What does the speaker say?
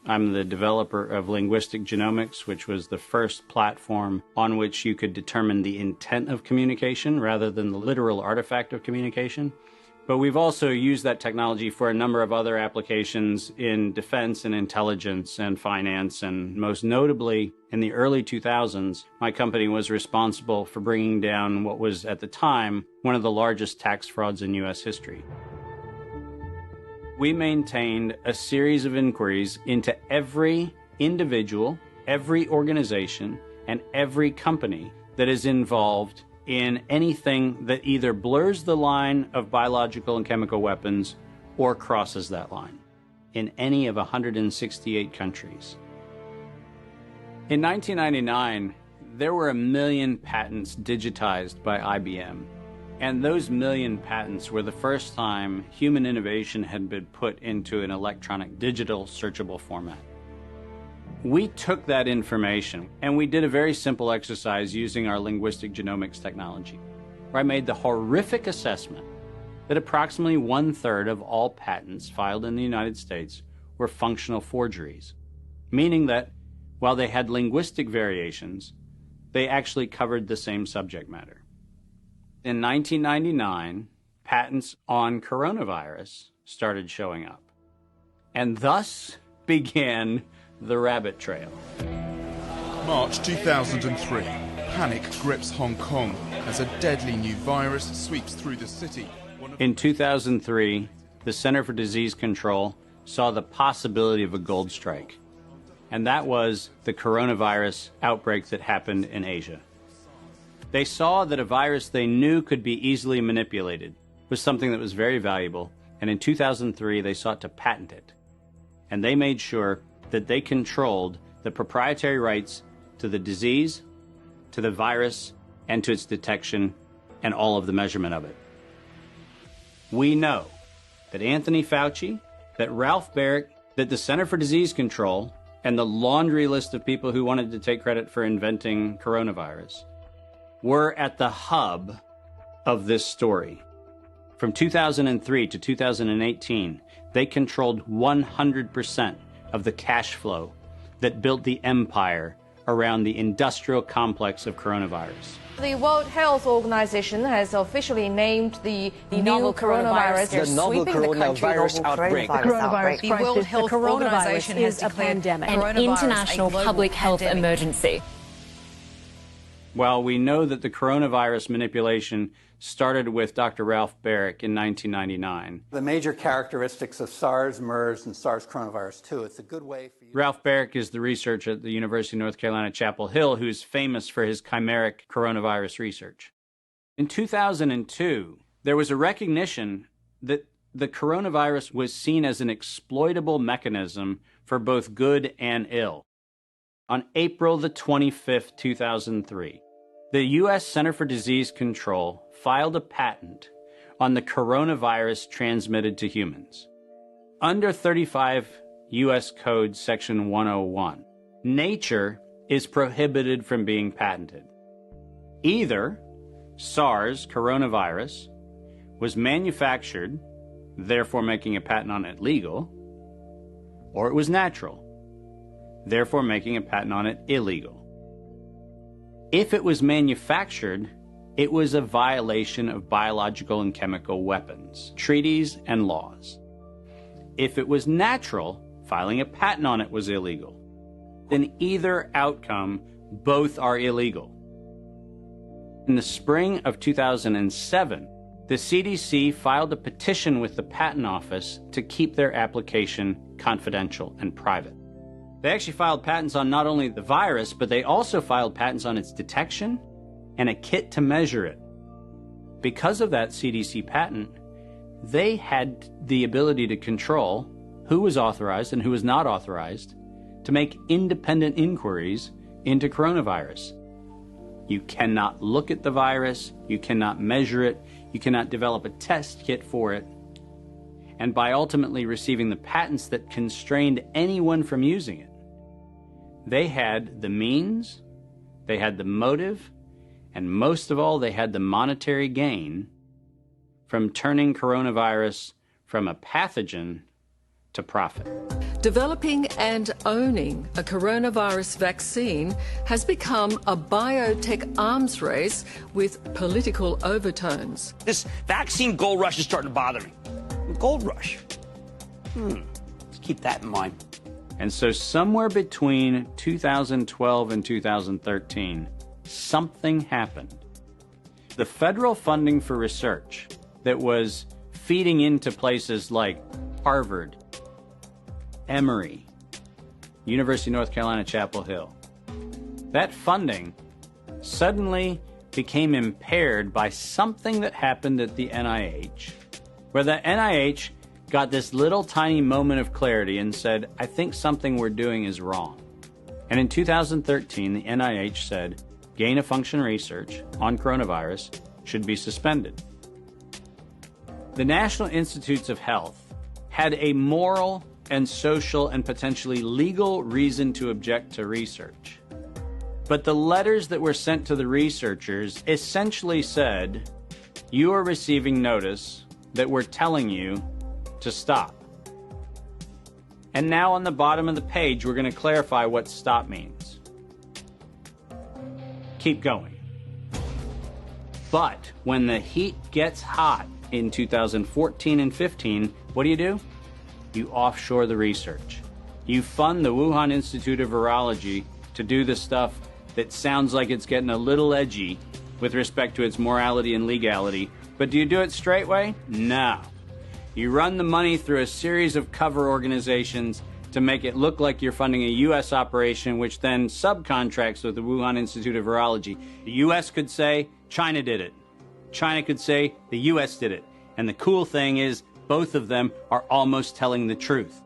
I'm the developer of linguistic genomics, which was the first platform on which you could determine the intent of communication rather than the literal artifact of communication. But we've also used that technology for a number of other applications in defense and intelligence and finance, and most notably, in the early 2000s, my company was responsible for bringing down what was, at the time, one of the largest tax frauds in U.S. history. We maintained a series of inquiries into every individual, every organization, and every company that is involved in anything that either blurs the line of biological and chemical weapons or crosses that line in any of 168 countries. In 1999, there were 1 million patents digitized by IBM. And those 1 million patents were the first time human innovation had been put into an electronic digital searchable format. We took that information and we did a very simple exercise using our linguistic genomics technology, where I made the horrific assessment that approximately 1/3 of all patents filed in the United States were functional forgeries, meaning that while they had linguistic variations, they actually covered the same subject matter. In 1999, patents on coronavirus started showing up, and thus began the rabbit trail. March 2003, panic grips Hong Kong as a deadly new virus sweeps through the city. In 2003, the Center for Disease Control saw the possibility of a gold strike, and that was the coronavirus outbreak that happened in Asia. They saw that a virus they knew could be easily manipulated was something that was very valuable, and in 2003 they sought to patent it. And they made sure that they controlled the proprietary rights to the disease, to the virus, and to its detection, and all of the measurement of it. We know that Anthony Fauci, that Ralph Baric, that the Center for Disease Control, and the laundry list of people who wanted to take credit for inventing coronavirus were at the hub of this story. From 2003 to 2018, they controlled 100% of the cash flow that built the empire around the industrial complex of coronavirus. The World Health Organization has officially named the novel coronavirus the novel coronavirus outbreak. The World Health Organization is a pandemic, an international public health emergency. While we know that the coronavirus manipulation started with Dr. Ralph Baric in 1999. The major characteristics of SARS, MERS, and SARS coronavirus 2, it's a good way for you... Ralph Baric is the researcher at the University of North Carolina, Chapel Hill, who's famous for his chimeric coronavirus research. In 2002, there was a recognition that the coronavirus was seen as an exploitable mechanism for both good and ill. On April the 25th, 2003, the U.S. Center for Disease Control filed a patent on the coronavirus transmitted to humans. Under 35 U.S. Code Section 101, nature is prohibited from being patented. Either SARS coronavirus was manufactured, therefore making a patent on it legal, or it was natural, therefore making a patent on it illegal. If it was manufactured, it was a violation of biological and chemical weapons, treaties, and laws. If it was natural, filing a patent on it was illegal. In either outcome, both are illegal. In the spring of 2007, the CDC filed a petition with the Patent Office to keep their application confidential and private. They actually filed patents on not only the virus, but they also filed patents on its detection and a kit to measure it. Because of that CDC patent, they had the ability to control who was authorized and who was not authorized to make independent inquiries into coronavirus. You cannot look at the virus, you cannot measure it, you cannot develop a test kit for it. And by ultimately receiving the patents that constrained anyone from using it, they had the means, they had the motive, and most of all, they had the monetary gain from turning coronavirus from a pathogen to profit. Developing and owning a coronavirus vaccine has become a biotech arms race with political overtones. This vaccine gold rush is starting to bother me. Gold rush. Let's keep that in mind. And so somewhere between 2012 and 2013, something happened. The federal funding for research that was feeding into places like Harvard, Emory, University of North Carolina, Chapel Hill, that funding suddenly became impaired by something that happened at the NIH, where the NIH got this little tiny moment of clarity and said, I think something we're doing is wrong. And in 2013, the NIH said, gain-of-function research on coronavirus should be suspended. The National Institutes of Health had a moral and social and potentially legal reason to object to research. But the letters that were sent to the researchers essentially said, you are receiving notice that we're telling you to stop. And now on the bottom of the page, we're going to clarify what stop means. Keep going. But when the heat gets hot in 2014 and 15, what do? You offshore the research. You fund the Wuhan Institute of Virology to do the stuff that sounds like it's getting a little edgy with respect to its morality and legality. But do you do it straight way? No. You run the money through a series of cover organizations to make it look like you're funding a U.S. operation, which then subcontracts with the Wuhan Institute of Virology. The U.S. could say, China did it. China could say, the U.S. did it. And the cool thing is, both of them are almost telling the truth.